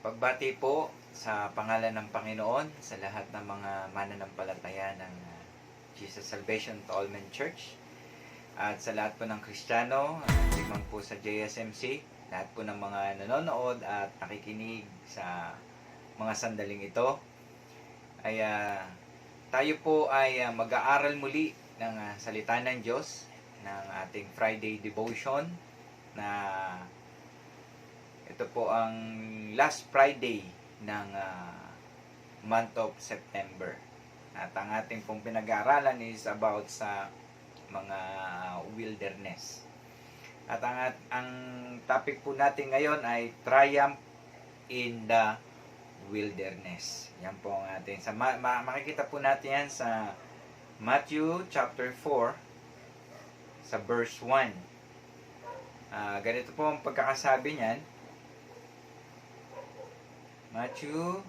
Pagbati po sa pangalan ng Panginoon sa lahat ng mga mananampalataya ng Jesus Salvation to All Men Church at sa lahat po ng Kristiyano, limang po sa JSMC, lahat po ng mga nanonood at nakikinig sa mga sandaling ito ay tayo po ay mag-aaral muli ng salita ng Diyos ng ating Friday devotion na ito po ang last Friday ng month of September. At ang ating pong pinag-aaralan is about sa mga wilderness. At ang topic po natin ngayon ay Triumph in the Wilderness. Yan po ang ating. Makikita po natin yan sa Matthew chapter 4 sa verse 1. Ganito po ang pagkakasabi niyan. Matthew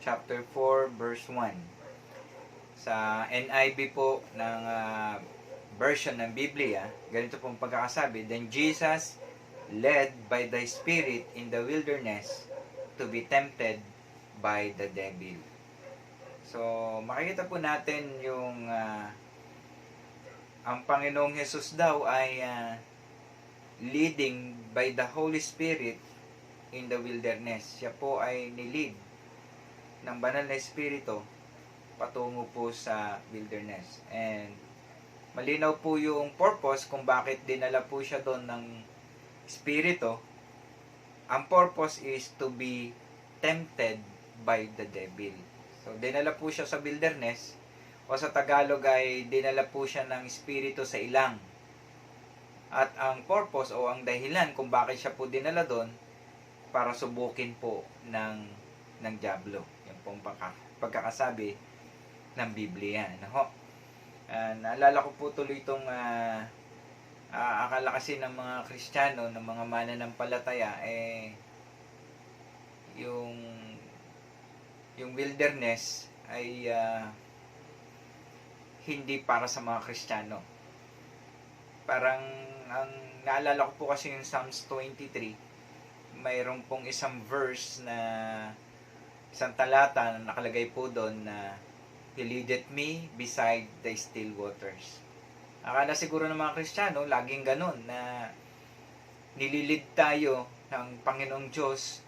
chapter 4 verse 1. Sa NIV po ng version ng Biblia, ganito po ang pagkakasabi, "Then Jesus, led by the Spirit in the wilderness to be tempted by the devil." So, makikita po natin yung ang Panginoong Jesus daw ay leading by the Holy Spirit in the wilderness. Siya po ay nilid ng banal na Espiritu patungo po sa wilderness. And malinaw po yung purpose kung bakit dinala po siya doon ng Espiritu. Ang purpose is to be tempted by the devil. So, dinala po siya sa wilderness, o sa Tagalog ay dinala po siya ng Espiritu sa ilang. At ang purpose o ang dahilan kung bakit siya po dinala doon, para subukin po ng diablo. Yan pong pagkakasabi ng Biblia. Naalala ko po tuloy itong akala kasi ng mga Kristiyano, ng mga mananampalataya, yung wilderness ay hindi para sa mga Kristiyano. Parang ang naalala ko po kasi yung Psalms 23, mayroon pong isang verse na isang talata na nakalagay po doon na He leadeth me beside the still waters. Akala siguro ng mga Kristiyano laging ganun na nililid tayo ng Panginoong Diyos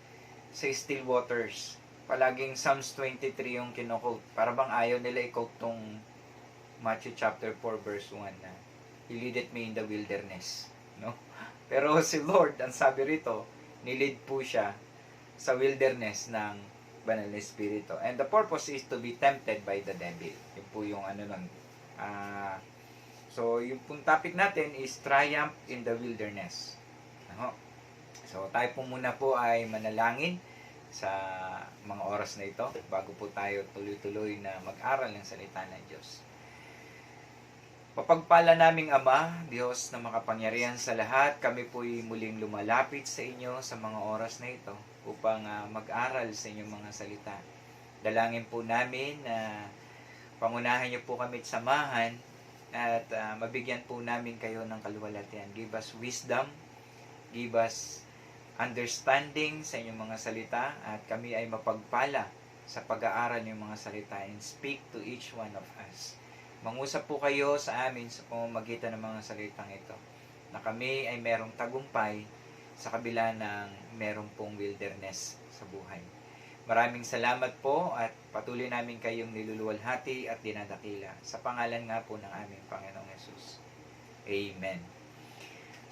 sa still waters. Palaging Psalms 23 yung kino-quote. Para bang ayaw nila i-quote tong Matthew chapter 4 verse 1 na He leadeth me in the wilderness. No? Pero si Lord, ang sabi rito, nilid po siya sa wilderness ng banal na Espiritu. And the purpose is to be tempted by the devil. Yun po yung nun. So, yung pong topic natin is Triumph in the Wilderness. So, tayo po muna po ay manalangin sa mga oras na ito bago po tayo tuloy-tuloy na mag-aral ng salita ng Diyos. Mapagpala naming Ama, Diyos na makapangyarihan sa lahat, kami po'y muling lumalapit sa inyo sa mga oras na ito upang mag-aral sa inyong mga salita. Dalangin po namin na pangunahan niyo po kami at samahan at mabigyan po namin kayo ng kaluwalhatian. Give us wisdom, give us understanding sa inyong mga salita at kami ay mapagpala sa pag-aaral ng mga salita and speak to each one of us. Mangusap po kayo sa amin sa pamamagitan ng mga salitang ito na kami ay merong tagumpay sa kabila ng merong pong wilderness sa buhay. Maraming salamat po at patuloy namin kayong niluluwalhati at dinadakila sa pangalan nga po ng aming Panginoong Yesus. Amen.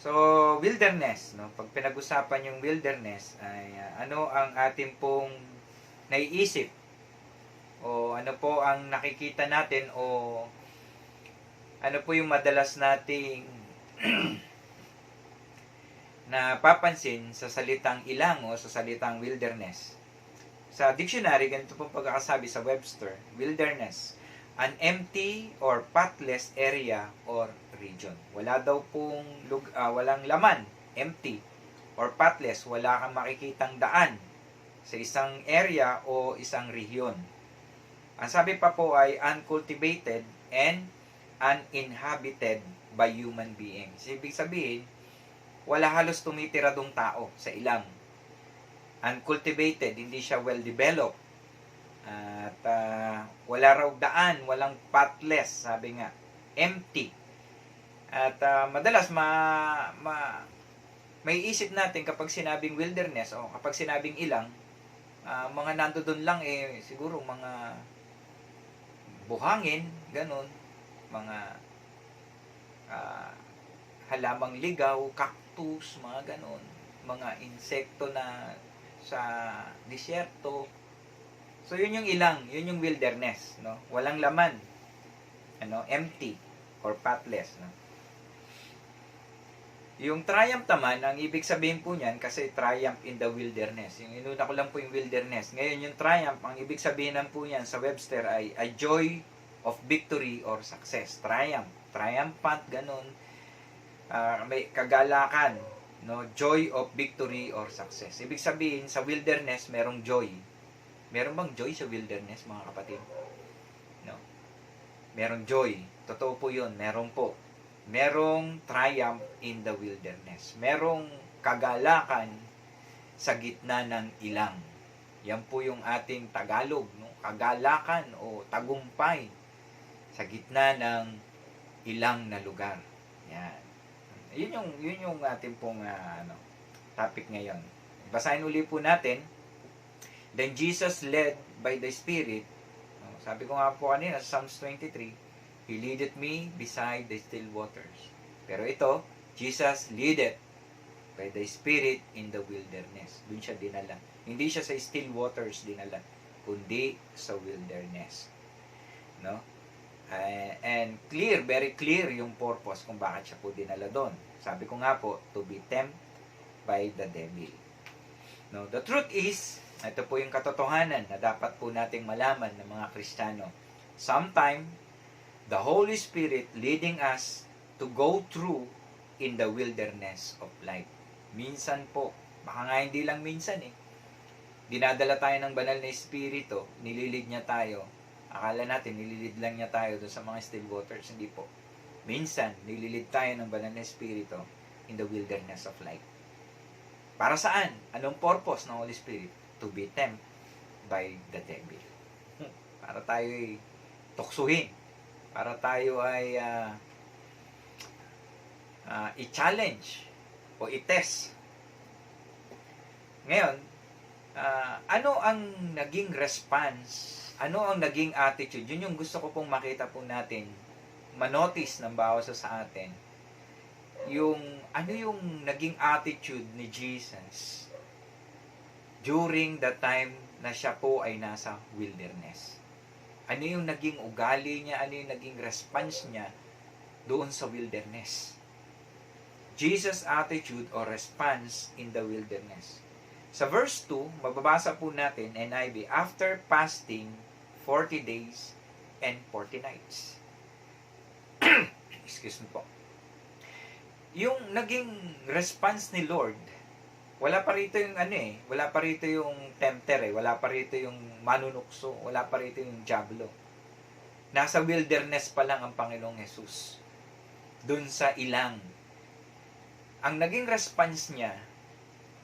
So, wilderness, no? Pag pinag-usapan yung wilderness ay ano ang ating pong naiisip o ano po ang nakikita natin o ano po yung madalas nating napapansin sa salitang ilang o sa salitang wilderness. Sa dictionary, ganito pong pagkakasabi sa Webster, wilderness, an empty or pathless area or region. Wala daw pong walang laman, empty, or pathless, wala kang makikitang daan sa isang area o isang rehiyon. Ang sabi pa po ay uncultivated and uninhabited by human beings. Ibig sabihin, wala halos tumitira dong tao sa ilang. uncultivated, hindi siya well-developed. At wala raw daan, walang pathless, sabi nga, empty. At madalas may isip natin kapag sinabing wilderness o kapag sinabing ilang, mga nandoon lang siguro mga buhangin, ganun, mga halamang ligaw, cactus, mga ganun, mga insekto na sa disyerto. So yun yung ilang, yun yung wilderness, no? Walang laman, empty or pathless, no? Yung triumph naman, ang ibig sabihin po niyan, kasi triumph in the wilderness. Yung inuna ko lang po yung wilderness. Ngayon, yung triumph, ang ibig sabihin lang po niyan sa Webster ay a joy of victory or success. Triumph. Triumphant, ganun. May kagalakan. No? Joy of victory or success. Ibig sabihin, sa wilderness, merong joy. Meron bang joy sa wilderness, mga kapatid? No? Merong joy. Totoo po yun. Meron po. Merong triumph in the wilderness. Merong kagalakan sa gitna ng ilang. Yan po yung ating Tagalog, no? Kagalakan o tagumpay sa gitna ng ilang na lugar. Yan. Yun yung ating pong topic ngayon. Basahin uli po natin. Then Jesus led by the Spirit. Sabi ko nga po kanina sa Psalms 23, He leadeth me beside the still waters. Pero ito, Jesus leadeth by the Spirit in the wilderness. Doon siya dinala. Hindi siya sa still waters dinala, kundi sa wilderness. No? And clear, very clear yung purpose kung bakit siya po dinala doon. Sabi ko nga po, to be tempted by the devil. No? The truth is, ito po yung katotohanan na dapat po nating malaman ng mga Kristiyano. Sometime, the Holy Spirit leading us to go through in the wilderness of life. Minsan po, baka nga hindi lang minsan dinadala tayo ng banal na Espiritu, nililid niya tayo. Akala natin, nililid lang niya tayo doon sa mga still waters. Hindi po. Minsan, nililid tayo ng banal na Espiritu in the wilderness of life. Para saan? Anong purpose ng Holy Spirit? To be tempted by the devil. Para tayo tuksuhin. Para tayo ay i-challenge o i-test. Ngayon, ano ang naging response? Ano ang naging attitude? Yun yung gusto ko pong makita po natin, manotice ng bawat sa atin. Ano yung naging attitude ni Jesus during the time na siya po ay nasa wilderness. Ano yung naging ugali niya, ano yung naging response niya doon sa wilderness. Jesus' attitude or response in the wilderness. Sa verse 2, mababasa po natin, NIV, after fasting 40 days and 40 nights. Excuse me po. Yung naging response ni Lord, wala pa rito yung wala pa rito yung tempter wala pa rito yung manunukso, wala pa rito yung diablo. Nasa wilderness pa lang ang Panginoong Jesus. Doon sa ilang. Ang naging response niya,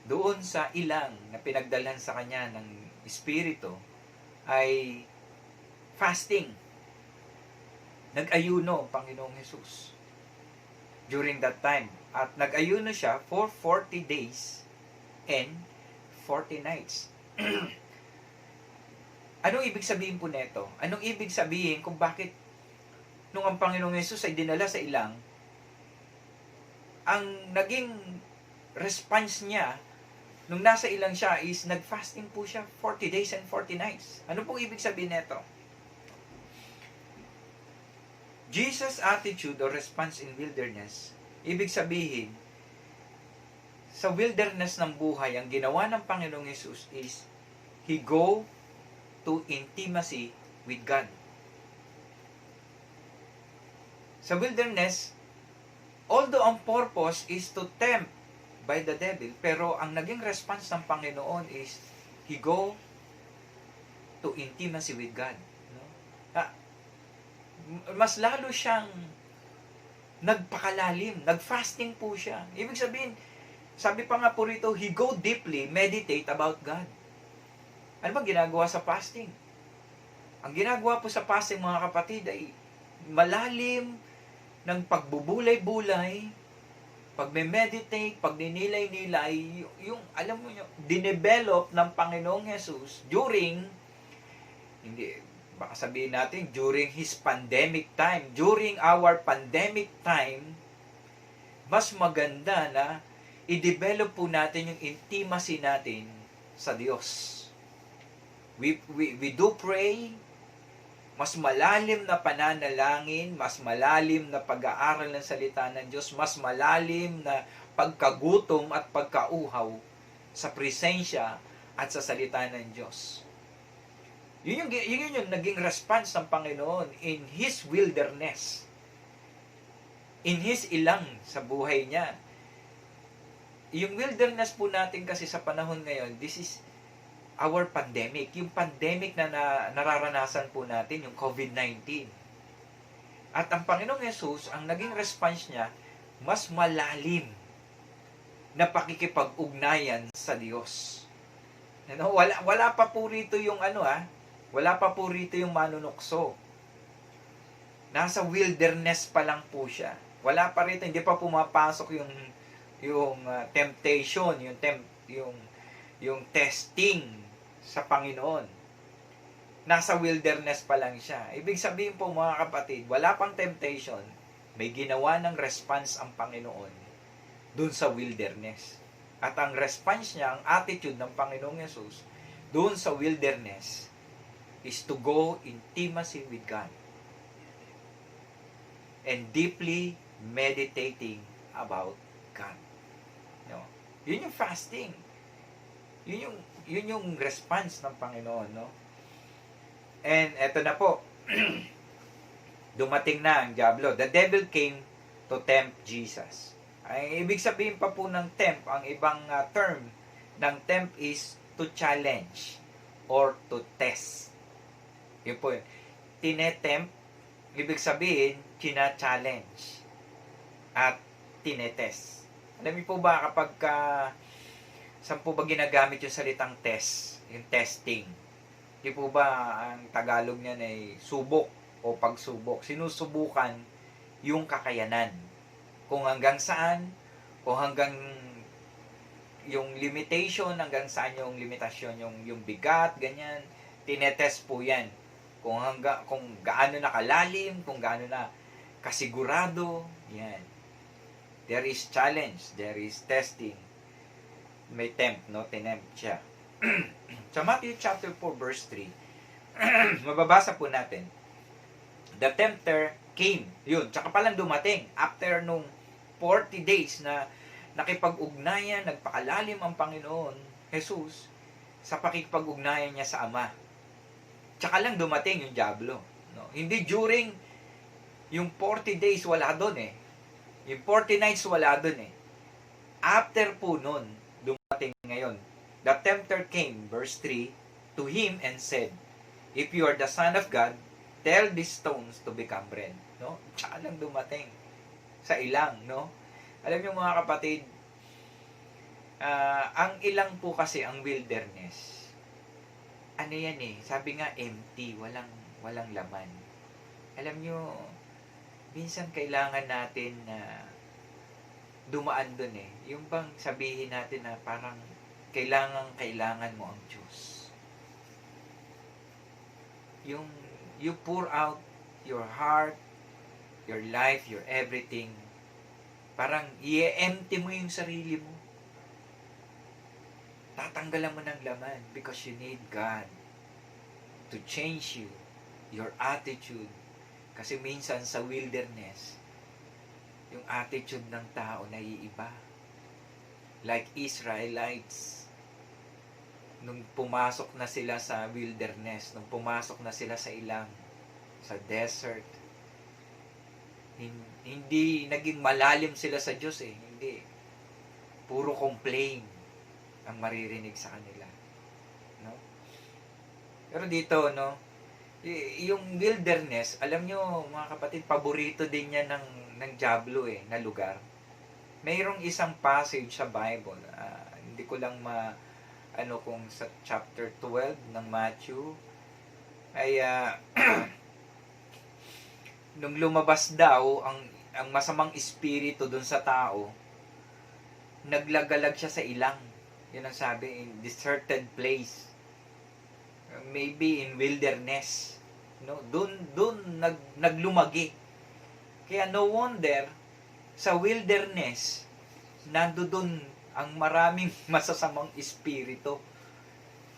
doon sa ilang na pinagdalhan sa kanya ng Espiritu, ay fasting. Nag-ayuno ang Panginoong Jesus during that time. At nag-ayuno siya for 40 days and 40 nights. Anong ibig sabihin po nito? Anong ibig sabihin kung bakit nung ang Panginoong Yesus ay dinala sa ilang, ang naging response niya nung nasa ilang siya is nag-fasting po siya 40 days and 40 nights. Ano pong ibig sabihin nito? Jesus' attitude or response in wilderness, ibig sabihin, sa wilderness ng buhay, ang ginawa ng Panginoong Yesus is, He go to intimacy with God. Sa wilderness, although ang purpose is to tempt by the devil, pero ang naging response ng Panginoon is, He go to intimacy with God. No? Mas lalo siyang nagpakalalim, nag-fasting po siya. Ibig sabihin, Sabi pa nga po rito, he go deeply, meditate about God. Ano ba ginagawa sa fasting? Ang ginagawa po sa fasting, mga kapatid, ay malalim ng pagbubulay-bulay, pagme-meditate, pagninilay-nilay, yung, alam mo nyo, dinevelop ng Panginoong Jesus during, hindi, baka sabihin natin, during His pandemic time, during our pandemic time, mas maganda na i-develop po natin yung intimacy natin sa Diyos. We do pray, mas malalim na pananalangin, mas malalim na pag-aaral ng salita ng Diyos, mas malalim na pagkagutom at pagkauhaw sa presensya at sa salita ng Diyos. Yun yung naging response ng Panginoon in His wilderness, in His ilang sa buhay niya. Yung wilderness po natin kasi sa panahon ngayon, this is our pandemic. Yung pandemic na nararanasan po natin, yung COVID-19. At ang Panginoong Jesus, ang naging response niya, mas malalim na pakikipag-ugnayan sa Diyos. Ano, wala pa po rito yung wala pa po rito yung manunukso. Nasa wilderness pa lang po siya. Wala pa rito, hindi pa pumapasok yung temptation, yung testing sa Panginoon. Nasa wilderness pa lang siya. Ibig sabihin po, mga kapatid, wala pang temptation, may ginawa ng response ang Panginoon dun sa wilderness. At ang response niya, ang attitude ng Panginoong Yesus dun sa wilderness is to go intimacy with God and deeply meditating about God. No? Yun yung fasting. Yun yung response ng Panginoon, no? And eto na po. Dumating na ang diablo. The devil came to tempt Jesus. Ay ibig sabihin pa po ng tempt, ang ibang term ng tempt is to challenge or to test. Yun po yun. Tinetempt, ibig sabihin, china-challenge at tinetest. Alam niyo po ba kapag saan po ba ginagamit yung salitang test? Yung testing. Di po ba ang Tagalog niyan ay subok o pagsubok? Sinusubukan yung kakayanan. Kung hanggang saan, kung hanggang yung limitation, hanggang saan yung limitasyon, yung bigat, ganyan. Tinetest po yan. Kung gaano na kalalim, kung gaano na kasigurado, yan. There is challenge, there is testing. May tempt, no? Tinempt siya. Sa Matthew chapter 4, verse 3, mababasa po natin, the tempter came. Yun, tsaka palang dumating. After nung 40 days na nakipag-ugnayan, nagpakalalim ang Panginoon, Jesus, sa pakikipag-ugnayan niya sa Ama. Tsaka lang dumating yung diablo. No? Hindi during yung 40 days, wala doon eh. Yung 40 nights, wala doon eh. After po nun, dumating ngayon. The tempter came, verse 3, to him and said, if you are the Son of God, tell these stones to become bread. No? Tsaka lang dumating sa ilang, no? Alam niyo mga kapatid, ang ilang po kasi ang wilderness. Ano yan eh? Sabi nga empty, walang laman. Alam niyo, minsan kailangan natin na dumaan dun eh. Yung bang sabihin natin na parang kailangan mo ang Diyos. Yung you pour out your heart, your life, your everything. Parang i-empty mo yung sarili mo. Tatanggalan mo ng laman because you need God to change you, your attitude. Kasi minsan sa wilderness, yung attitude ng tao naiiba. Like Israelites, nung pumasok na sila sa wilderness, nung pumasok na sila sa ilang, sa desert, hindi naging malalim sila sa Diyos eh. Hindi. Puro complain ang maririnig sa kanila. No? Pero dito, no, yung wilderness, alam nyo mga kapatid, paborito din yan ng diablo eh, na lugar. mayroong isang passage sa Bible, hindi ko lang kung sa chapter 12 ng Matthew, ay nung lumabas daw ang masamang espiritu dun sa tao, naglagalag siya sa ilang. Yun ang sabi, in deserted place. Maybe in wilderness. No, doon naglumagi. Kaya no wonder sa wilderness nandoon ang maraming masasamang espiritu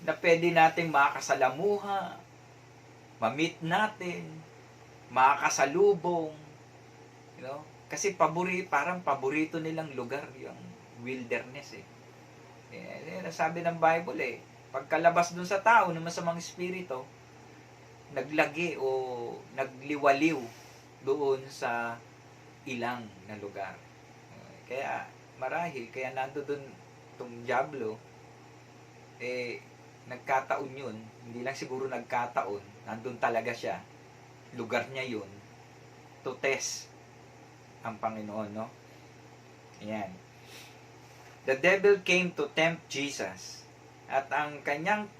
na pwede nating makasalamuha, ma-meet natin, makakasalubong, kasi parang paborito nilang lugar yung wilderness eh. Sabi ng Bible pagkalabas dun sa tao ng masamang espiritu, naglagi o nagliwaliw doon sa ilang na lugar. Kaya kaya nandoon itong Diablo, nagkataon yun, hindi lang siguro nagkataon, nandun talaga siya, lugar niya yun, to test ang Panginoon, no? Ayan. The devil came to tempt Jesus. At ang kanyang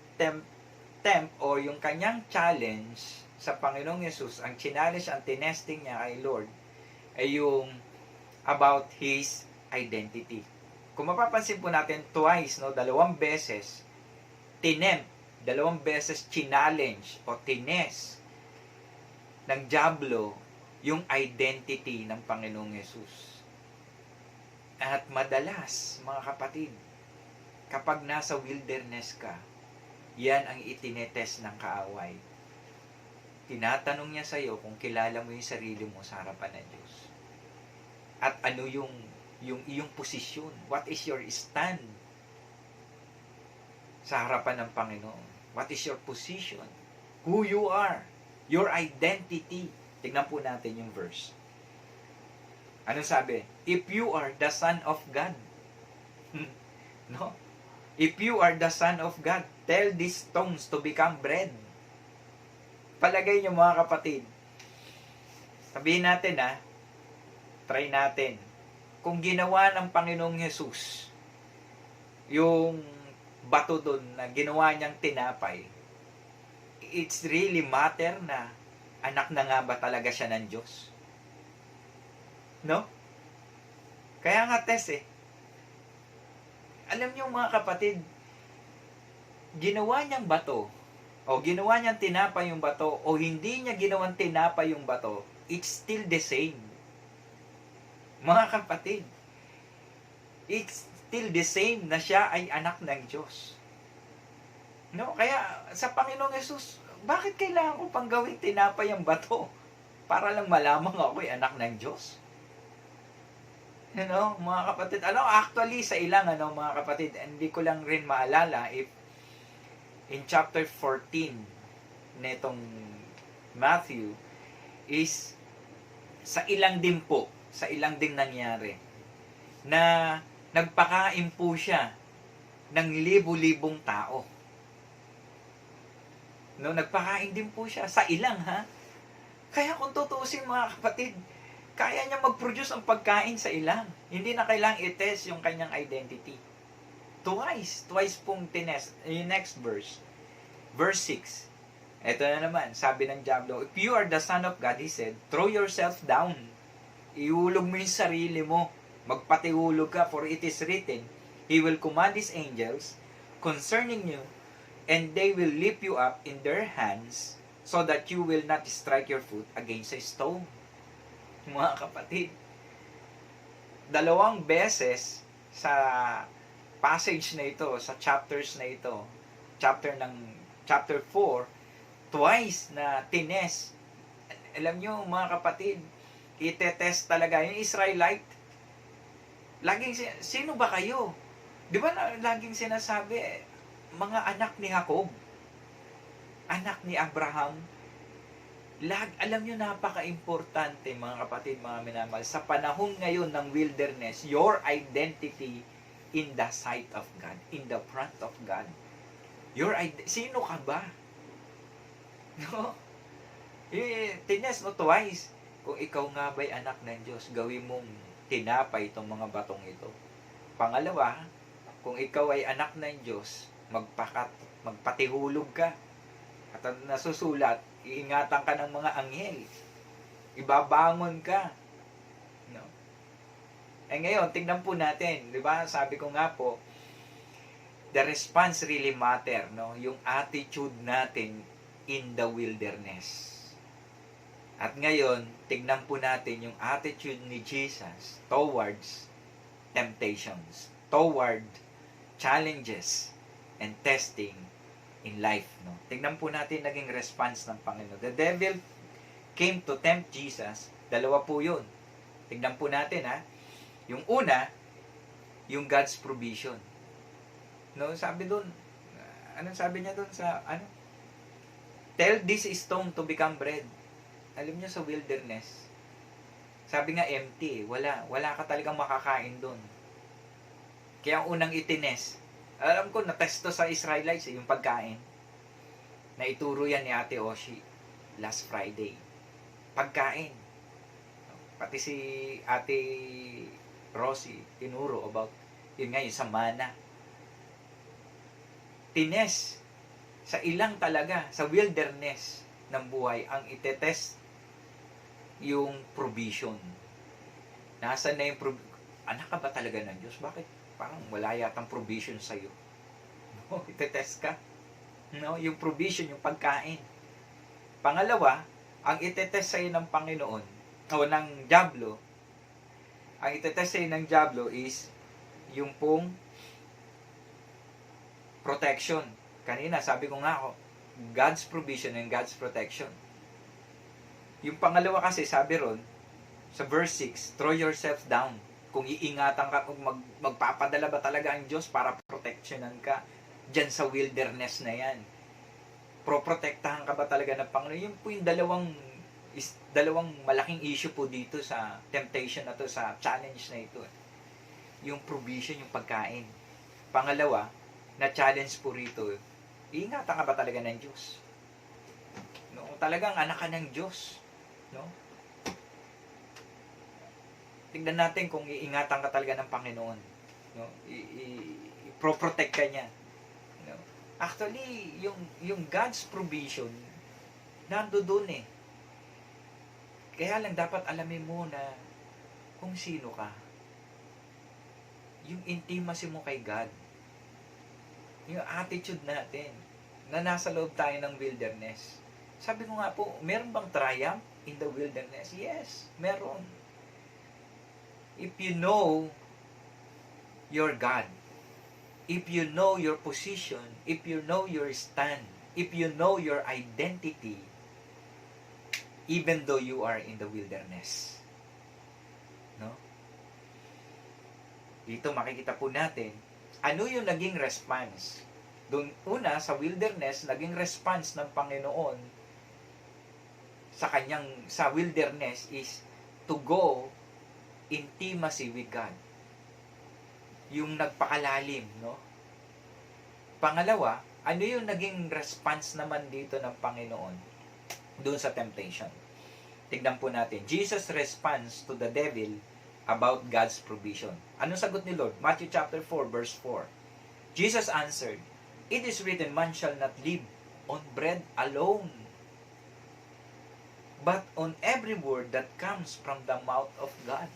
tempt o yung kanyang challenge sa Panginoong Yesus, ang challenge, ang tinesting niya kay Lord, ay yung about His identity. Kung mapapansin po natin, twice, dalawang beses, dalawang beses challenge o tines ng Diablo yung identity ng Panginoong Yesus. At madalas, mga kapatid, kapag nasa wilderness ka, yan ang itinetest ng kaaway. Tinatanong niya sa iyo kung kilala mo yung sarili mo sa harapan ng Diyos. At ano yung iyong posisyon? What is your stand sa harapan ng Panginoon? What is your position? Who you are? Your identity. Tignan po natin yung verse. Ano sabi? If you are the Son of God. No? If you are the Son of God, tell these stones to become bread. Palagay niyo mga kapatid. Sabihin natin try natin. Kung ginawa ng Panginoong Jesus yung bato doon na ginawa niyang tinapay, it's really matter na anak na nga ba talaga siya ng Diyos? No? Kaya nga test Alam niyo mga kapatid, ginawa niyang bato, o ginawa niyang tinapay yung bato, o hindi niya ginawang tinapay yung bato, it's still the same. Mga kapatid, it's still the same na siya ay anak ng Diyos. No? Kaya sa Panginoong Yesus, bakit kailangan ko pang gawing tinapay ang bato? Para lang malamang ako ay anak ng Diyos? Mga kapatid, actually sa ilang, mga kapatid, hindi ko lang rin maalala if in chapter 14 netong Matthew is sa ilang din nangyari na nagpakain po siya ng libu-libong tao. Nagpakain din po siya sa ilang, Kaya kung tutuusin mga kapatid, kaya niya mag-produce ang pagkain sa ilang. Hindi na kailangang i-test yung kanyang identity. Twice pong tinest. Yung next verse. Verse 6. Ito na naman, sabi ng Diablo, if you are the Son of God, he said, throw yourself down. Iulog mo yung sarili mo. Magpatihulog ka, for it is written, He will command His angels concerning you, and they will lift you up in their hands, so that you will not strike your foot against a stone. Mga kapatid, 2 beses sa passage na ito, sa chapters na ito, chapter 4, twice na tines. Alam nyo mga kapatid, itetest talaga yung Israelite. Laging sino ba kayo? Di ba laging sinasabi, mga anak ni Jacob, anak ni Abraham. Alam nyo, napaka-importante mga kapatid, mga minamahal, sa panahon ngayon ng wilderness, your identity in the sight of God, in the front of God. Sino ka ba? No? Tines mo twice. Kung ikaw nga ba'y anak ng Diyos, gawin mong tinapay itong mga batong ito. Pangalawa, kung ikaw ay anak ng Diyos, magpatihulog ka. At ang nasusulat, iingatan ka ng mga anghel. Ibabangon ka. No? Ngayon, tingnan po natin, di ba? Sabi ko nga po, the response really matter, no? Yung attitude natin in the wilderness. At ngayon, tignan po natin yung attitude ni Jesus towards temptations, toward challenges and testing in life. No? Tignan po natin naging response ng Panginoon. The devil came to tempt Jesus. Dalawa po yun. Tignan po natin, ha. Yung una, yung God's provision. No, sabi doon, anong sabi niya doon sa, tell this stone to become bread. Alam niyo sa wilderness, sabi nga empty, wala ka talagang makakain doon. Kaya ang unang itines, alam ko na-testo sa Israelites yung pagkain. Naituro yan ni Ate Oshi last Friday. Pagkain. Pati si Ate Rosie tinuro about yun nga yung sa mana. Tines sa ilang talaga, sa wilderness ng buhay, ang itetest yung provision. Nasaan na yung anak ka ba talaga ng Diyos? Bakit parang wala yatang provision sa'yo? No, itetest ka. No, yung provision, yung pagkain. Pangalawa, ang itetest sa'yo ng Panginoon, o ng Diablo, ang itetest sa'yo ng Diablo is yung pong protection. Kanina, sabi ko nga ako, God's provision and God's protection. Yung pangalawa kasi, sabi ron, sa verse 6, throw yourself down. Kung iingatan ka, kung magpapadala ba talaga ang Diyos para protectionan ka dyan sa wilderness na yan. Proprotektahan ka ba talaga ng Panginoon? Yun po yung dalawang malaking issue po dito sa temptation na to, sa challenge na ito. Yung provision, yung pagkain. Pangalawa, na challenge po rito, iingatan ka ba talaga ng Diyos? No, talagang anak ka ng Diyos. No? Tingnan natin kung iingatan ka talaga ng Panginoon. No? I-protect ka niya. No? Actually, yung God's provision, nandoon eh. Kaya lang dapat alamin mo na kung sino ka. Yung intimacy mo kay God. Yung attitude natin na nasa loob tayo ng wilderness. Sabi ko nga po, meron bang triumph in the wilderness? Yes, meron. If you know your God, if you know your position, if you know your stand, if you know your identity, even though you are in the wilderness. No? Dito makikita po natin, ano yung naging response? Doon una, sa wilderness, naging response ng Panginoon sa wilderness is to go intimacy with God. Yung nagpakalalim, no? Pangalawa, ano yung naging response naman dito ng Panginoon doon sa temptation? Tignan po natin. Jesus' response to the devil about God's provision. Anong sagot ni Lord? Matthew chapter 4, verse 4. Jesus answered, "It is written, man shall not live on bread alone, but on every word that comes from the mouth of God."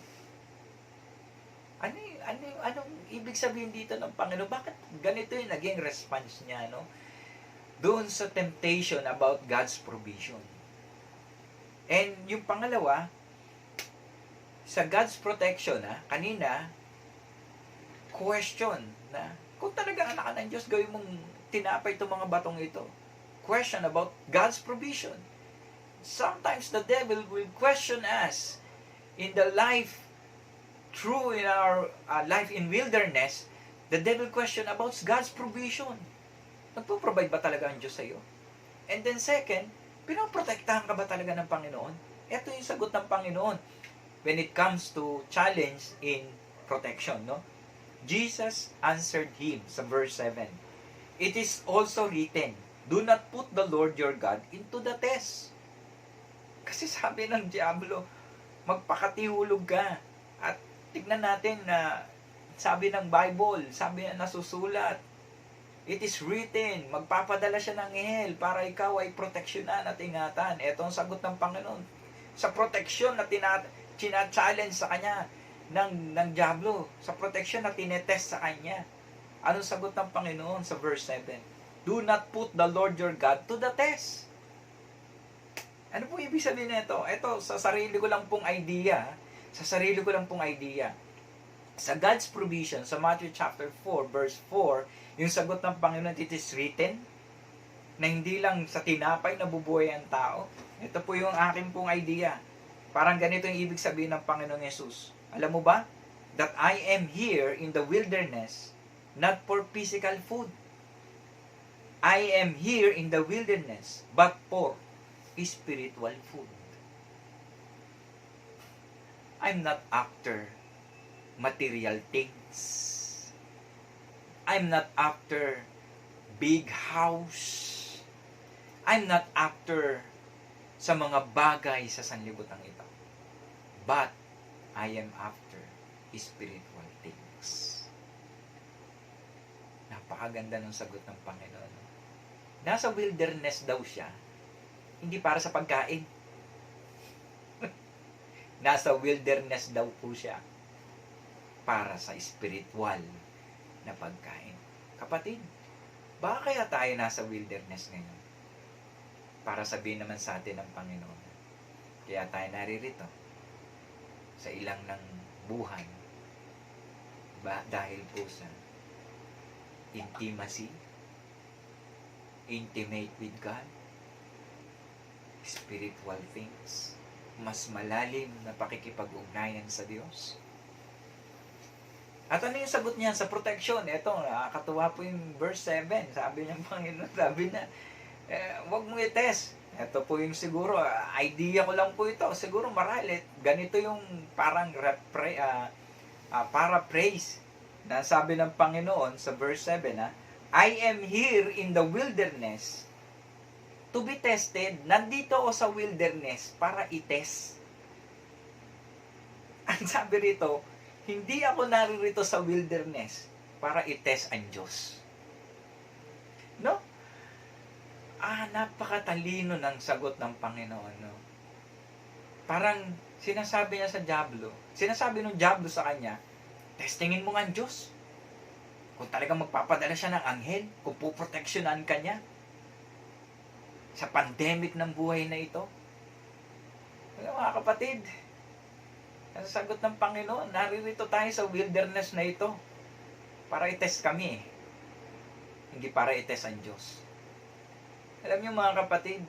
Anong ibig sabihin dito ng Panginoon? Bakit ganito yung naging response niya, no? Doon sa temptation about God's provision. And yung pangalawa, sa God's protection, kanina, question na, kung talaga anak ka ng Diyos, gawin mong tinapay itong mga batong ito. Question about God's provision. Sometimes the devil will question us in the life, through in our life in wilderness, the devil question about God's provision. Nagpo-provide ba talaga ang Diyos sa iyo? And then second, pinoprotektahan ka ba talaga ng Panginoon? Ito yung sagot ng Panginoon when it comes to challenge in protection, no? Jesus answered him sa verse 7. It is also written, do not put the Lord your God into the test. Kasi sabi ng Diablo, magpakatihulog ka. At tignan natin na sabi ng Bible, sabi na nasusulat, it is written, magpapadala siya ng anghel para ikaw ay proteksyonan at ingatan. Ito ang sagot ng Panginoon. Sa proteksyon na challenge sa kanya ng diablo, sa proteksyon na tinetest sa kanya. Anong sagot ng Panginoon sa verse 7? Do not put the Lord your God to the test. Ano po ibig sabihin nito? Ito, sa sarili ko lang pong idea. Sa sarili ko lang pong idea. Sa God's provision, sa Matthew chapter 4, verse 4, yung sagot ng Panginoon, it is written, na hindi lang sa tinapay nabubuhay ang tao. Ito po yung akin pong idea. Parang ganito yung ibig sabihin ng Panginoong Yesus. Alam mo ba? That I am here in the wilderness, not for physical food. I am here in the wilderness, but for spiritual food. I'm not after material things. I'm not after big house. I'm not after sa mga bagay sa sanlibutan ito. But I am after spiritual things. Napakaganda ng sagot ng Panginoon. Nasa wilderness daw siya, hindi para sa pagkain. Nasa wilderness daw po siya para sa spiritual na pagkain. Kapatid, baka kaya tayo nasa wilderness ngayon? Para sabihin naman sa atin ng Panginoon. Kaya tayo naririto sa ilang ng buhay. Dahil po sa intimacy, intimate with God, spiritual things, mas malalim na pakikipag-ugnayan sa Diyos. At ano yung sagot niya sa protection? Ito, nakakatuwa po yung verse 7. Sabi niya, Panginoon, sabi na, wag mo i-test. Ito po yung siguro, idea ko lang po ito. Siguro marahil, ganito yung parang paraphrase na sabi ng Panginoon sa verse 7, I am here in the wilderness to be tested. Nandito ako sa wilderness para i-test. Ang sabi rito, hindi ako naririto sa wilderness para i-test ang Diyos. No? Napakatalino ng sagot ng Panginoon. No? Parang sinasabi niya sa diablo, sinasabi ng diablo sa kanya, testingin mo nga ang Diyos. Kung talagang magpapadala siya ng anghel, kung puproteksyonan ka niya sa pandemic ng buhay na ito. Mga kapatid, ang sagot ng Panginoon, naririto tayo sa wilderness na ito para i-test kami. Hindi para i-test ang Diyos. Alam niyo mga kapatid,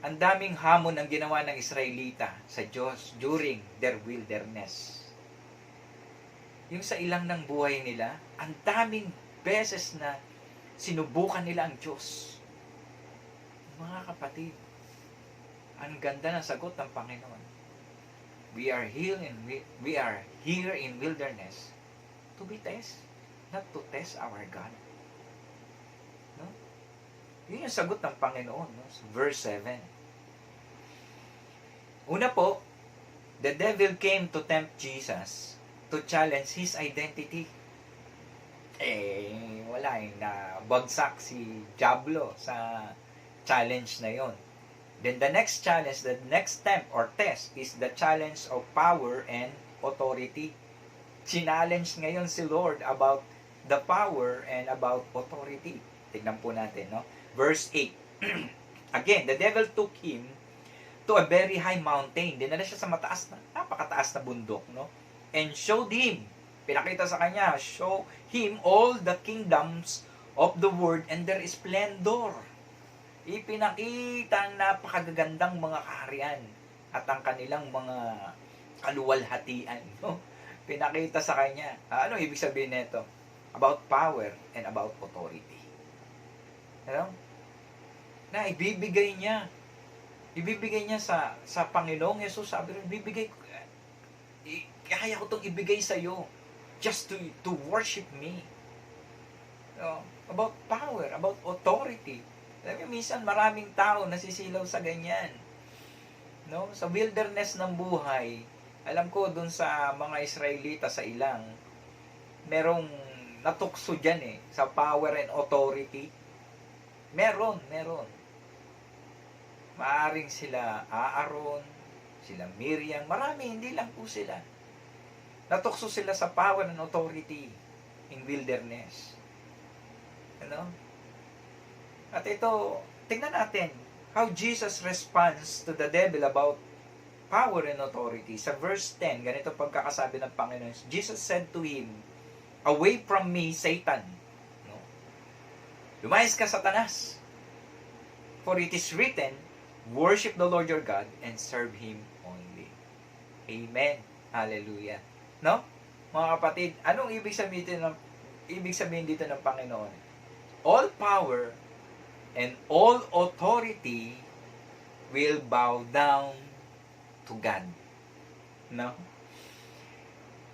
ang daming hamon ang ginawa ng Israelita sa Diyos during their wilderness. Yung sa ilang ng buhay nila, ang daming beses na sinubukan nila ang Diyos. Mga kapatid, ang ganda ng sagot ng Panginoon. We are here in wilderness to be tested, not to test our God. No? Yun yung sagot ng Panginoon, no? Verse 7. Una po, the devil came to tempt Jesus to challenge his identity. Wala na bagsak si Diablo sa challenge na yon. Then the next challenge, the next tempt or test is the challenge of power and authority. Challenge ngayon si Lord about the power and about authority. Tignan po natin, no? Verse 8. Again, the devil took him to a very high mountain. Dinala siya sa napakataas na bundok, no? And showed him, pinakita sa kanya, show him all the kingdoms of the world and their splendor. Ipinakita ang napakagagandang mga kaharian at ang kanilang mga kaluwalhatian. No? Pinakita sa kanya. Ano ibig sabihin nito? About power and about authority. Ano? Na ibibigay niya. Ibibigay niya sa Panginoong Yesus. Sabi rin, kaya ko itong ibigay sa iyo just to worship me. About power, about authority. Sabi, minsan maraming tao nasisilaw sa ganyan. No? Sa wilderness ng buhay, Alam ko dun sa mga Israelita sa ilang, merong natukso dyan sa power and authority. Meron. Maaring sila Aaron, sila Miriam, marami, hindi lang po sila. Natukso sila sa power and authority in wilderness. Ano? At ito, tingnan natin how Jesus responds to the devil about power and authority. Sa verse 10, ganito pagkakasabi ng Panginoon. Jesus said to him, "Away from me, Satan." No? Lumayas ka, Satanas. For it is written, "Worship the Lord your God and serve Him only." Amen. Hallelujah. No? Mga kapatid, anong ibig sabihin dito ng Panginoon? All power and all authority will bow down to God. No?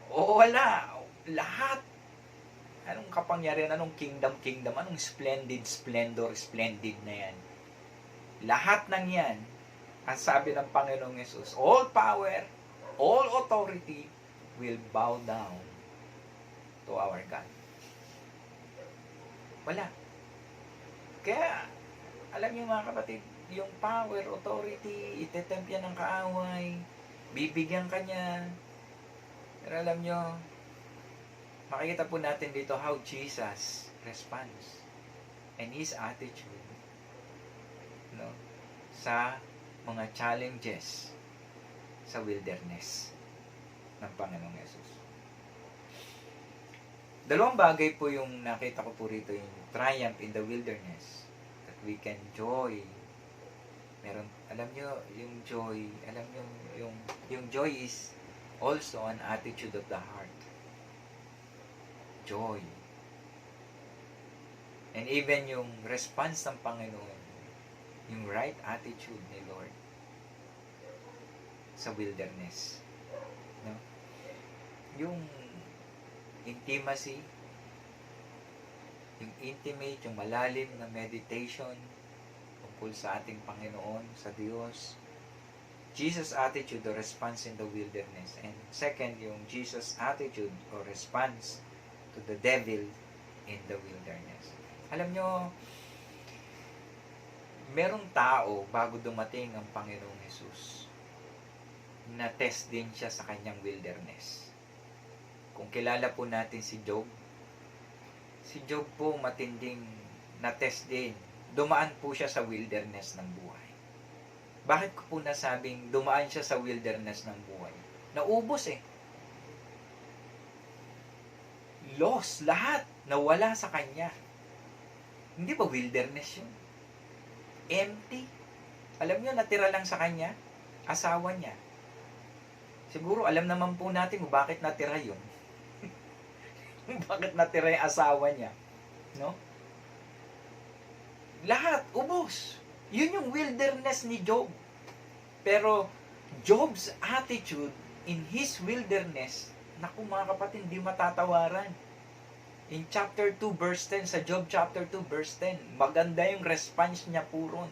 O wala. Lahat. Anong kapangyarihan, anong kingdom, anong splendor na yan. Lahat ng yan, ang sabi ng Panginoong Yesus, all power, all authority will bow down to our God. Wala. Kaya, alam niyo mga kapatid, yung power, authority, itetempt yan ng kaaway, bibigyan ka niya. Pero alam niyo, makikita po natin dito how Jesus responds and His attitude, no, sa mga challenges sa wilderness ng Panginoong Yesus. Dalawang bagay po yung nakita ko po rito, yung triumph in the wilderness, that we can joy. Meron, alam nyo, yung joy, yung joy is also an attitude of the heart. Joy. And even yung response ng Panginoon, yung right attitude ni Lord sa wilderness. No? Yung intimacy, yung intimate, yung malalim na meditation tungkol sa ating Panginoon, sa Diyos. Jesus' attitude or response in the wilderness. And second, yung Jesus' attitude or response to the devil in the wilderness. Alam nyo, merong tao bago dumating ang Panginoong Yesus na test din siya sa kanyang wilderness. Kung kilala po natin si Job po matinding na test din. Dumaan po siya sa wilderness ng buhay. Bakit ko po nasabing dumaan siya sa wilderness ng buhay? Naubos Lost, lahat. Nawala sa kanya. Hindi ba wilderness yun? Empty. Alam niyo, natira lang sa kanya, asawa niya. Siguro, alam naman po natin kung bakit natira yun. Bakit natira yung asawa niya. No? Lahat, ubos. Yun yung wilderness ni Job. Pero, Job's attitude in his wilderness, naku mga kapatid, hindi matatawaran. In chapter 2 verse 10, sa Job chapter 2 verse 10, maganda yung response niya puro.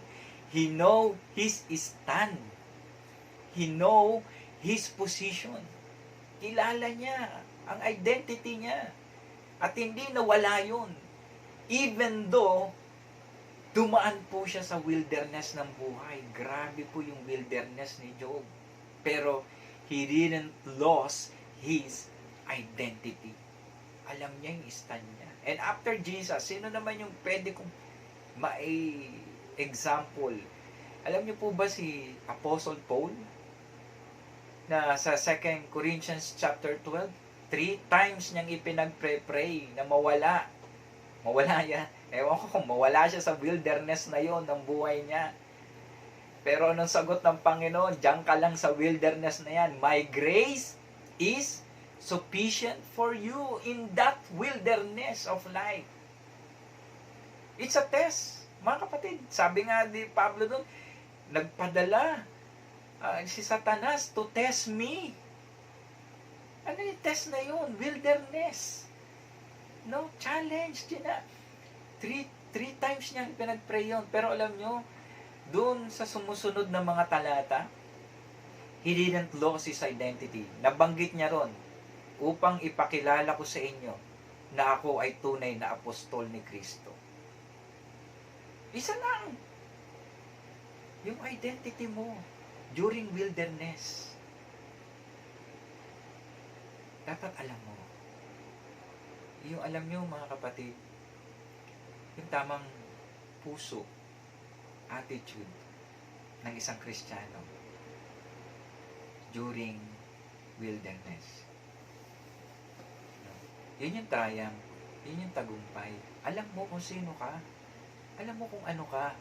He know his stand. He know his position. Kilala niya ang identity niya. At hindi nawala yun. Even though, dumaan po siya sa wilderness ng buhay. Grabe po yung wilderness ni Job. Pero, he didn't lose his identity. Alam niya yung stand niya. And after Jesus, sino naman yung pwede kong example? Alam niyo po ba si Apostle Paul? Na sa 2 Corinthians chapter 12, 3 times niyang ipinag-pray na mawala. Mawala yan. Ewan ko kung mawala siya sa wilderness na yon ng buhay niya. Pero anong sagot ng Panginoon? Diyan ka lang sa wilderness na yan. My grace is sufficient for you in that wilderness of life. It's a test. Mga kapatid, sabi nga ni Pablo doon, nagpadala si Satanas to test me. Ano yung test na yun? Wilderness. No? Challenge din na. Three times niya pinag-pray yun. Pero alam nyo, doon sa sumusunod na mga talata, He didn't lose his identity. Nabanggit niya ron, upang ipakilala ko sa inyo na ako ay tunay na apostol ni Kristo. Isa lang. Yung identity mo during wilderness. Dapat alam mo. Yung alam nyo mga kapatid, yung tamang puso, attitude ng isang Kristiyano during wilderness. Yun yung triumph. Yun yung tagumpay. Alam mo kung sino ka. Alam mo kung ano ka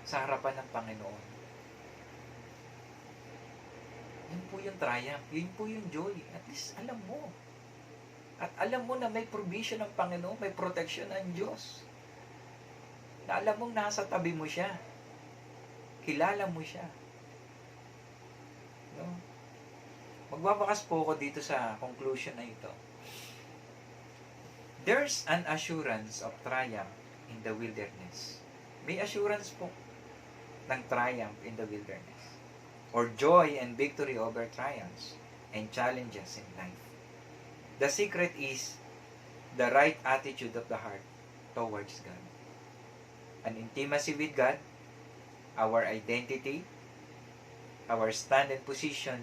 sa harapan ng Panginoon. Yun po yung triumph. Yun po yung joy. At least alam mo. At alam mo na may provision ng Panginoon, may protection ng Diyos. Na alam mong nasa tabi mo siya. Kilala mo siya. No? Magbabakas po ako dito sa conclusion na ito. There's an assurance of triumph in the wilderness. May assurance po ng triumph in the wilderness. Or joy and victory over triumphs and challenges in life. The secret is the right attitude of the heart towards God. An intimacy with God, our identity, our stand and position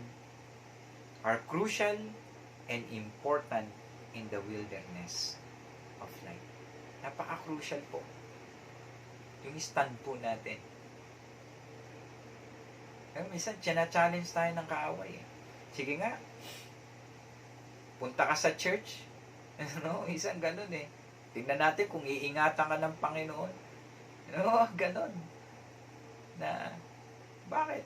are crucial and important in the wilderness of life. Napaka-crucial po. Yung stand po natin. Minsan, challenge tayo ng kaaway. Sige nga, punta ka sa church. No? Isang ganun eh. Tingnan natin kung iingatan ka ng Panginoon. No? Ganun. Na, bakit?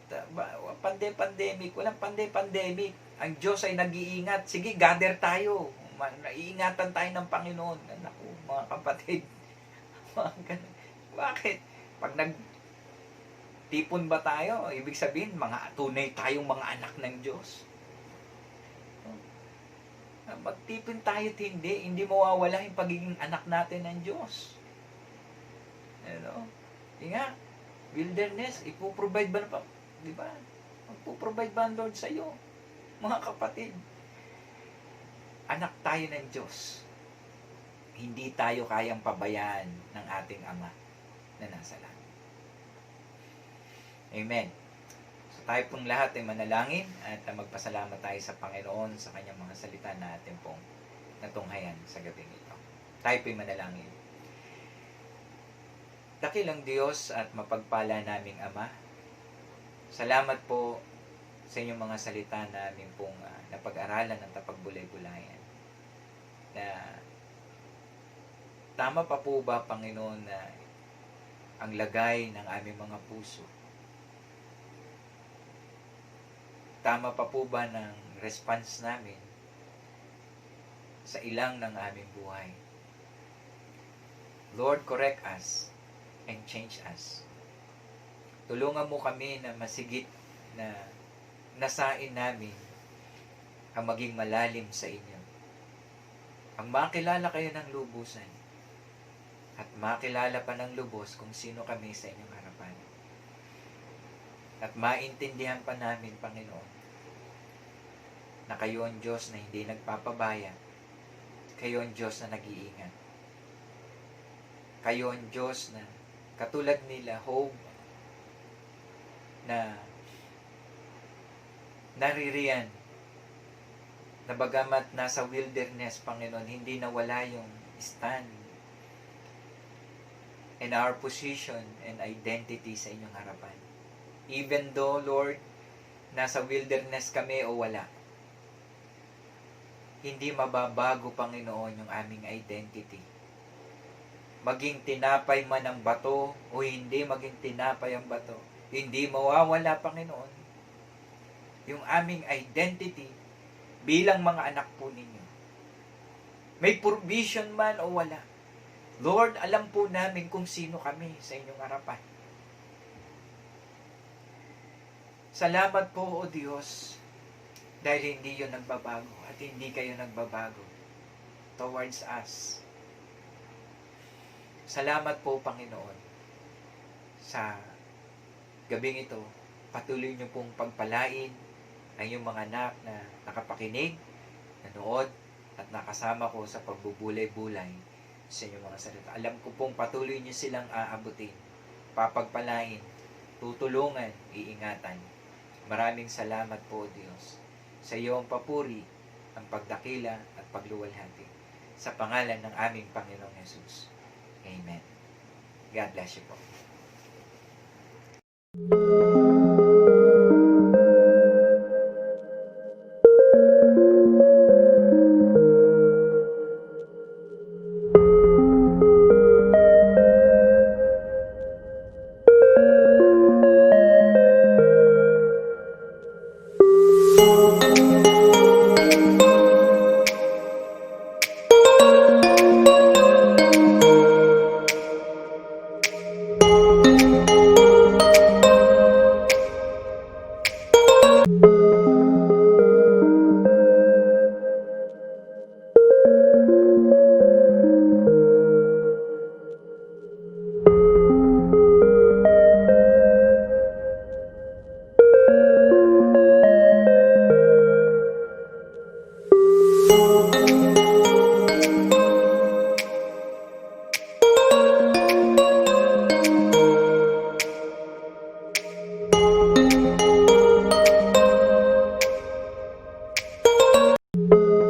Pandemic. Walang pandemic. Ang Diyos ay nag-iingat. Sige, gather tayo. Iingatan tayo ng Panginoon. Naku, mga kapatid. Bakit? Pag tipon ba tayo? Ibig sabihin, mga tunay tayong mga anak ng Diyos. Magtipon tayo at hindi mawawala yung pagiging anak natin ng Diyos. Ano? Nga, wilderness, ipoprovide ba na pa? Di ba? Magpoprovide ba ang Lord sa iyo? Mga kapatid, anak tayo ng Diyos. Hindi tayo kayang pabayaan ng ating Ama na nasa langit. Amen. So tayo pong lahat ay manalangin at magpasalamat tayo sa Panginoon sa kanyang mga salita na ating pong natunghayan sa gabing ito. Tayo po'y manalangin. Dakilang Diyos at mapagpala naming Ama, salamat po sa inyong mga salita na aming pong napag-aralan ng tapagbulay-bulayan. Na tama pa po ba, Panginoon, na ang lagay ng aming mga puso? Tama pa po ba ng response namin sa ilang ng aming buhay? Lord, correct us and change us. Tulungan mo kami na masigit na nasain namin ang maging malalim sa inyo. Ang makilala kayo ng lubusan at makilala pa ng lubos kung sino kami sa inyong harapan. At maintindihan pa namin, Panginoon, na kayo ang Diyos na hindi nagpapabaya. Kayo ang Diyos na nag-iingat. Kayo ang Diyos na katulad nila, Job, na naririyan na bagamat nasa wilderness, Panginoon, hindi nawala yung stand and our position and identity sa inyong harapan. Even though, Lord, nasa wilderness kami o wala, hindi mababago, Panginoon, yung aming identity. Maging tinapay man ang bato o hindi maging tinapay ang bato, hindi mawawala, Panginoon, yung aming identity bilang mga anak po ninyo. May provision man o wala, Lord, alam po namin kung sino kami sa inyong harapan. Salamat po, O Diyos, dahil hindi yun nagbabago at hindi kayo nagbabago towards us. Salamat po, Panginoon, sa gabing ito. Patuloy niyo pong pagpalain ang iyong mga anak na nakapakinig, nanood, at nakasama ko sa pagbubulay-bulay sa inyong mga salita. Alam ko pong patuloy niyo silang aabutin, papagpalain, tutulungan, iingatan. Maraming salamat po, Diyos. Sa iyong papuri, ang pagdakila at pagluwalhati. Sa pangalan ng aming Panginoong Jesus. Amen. God bless you po.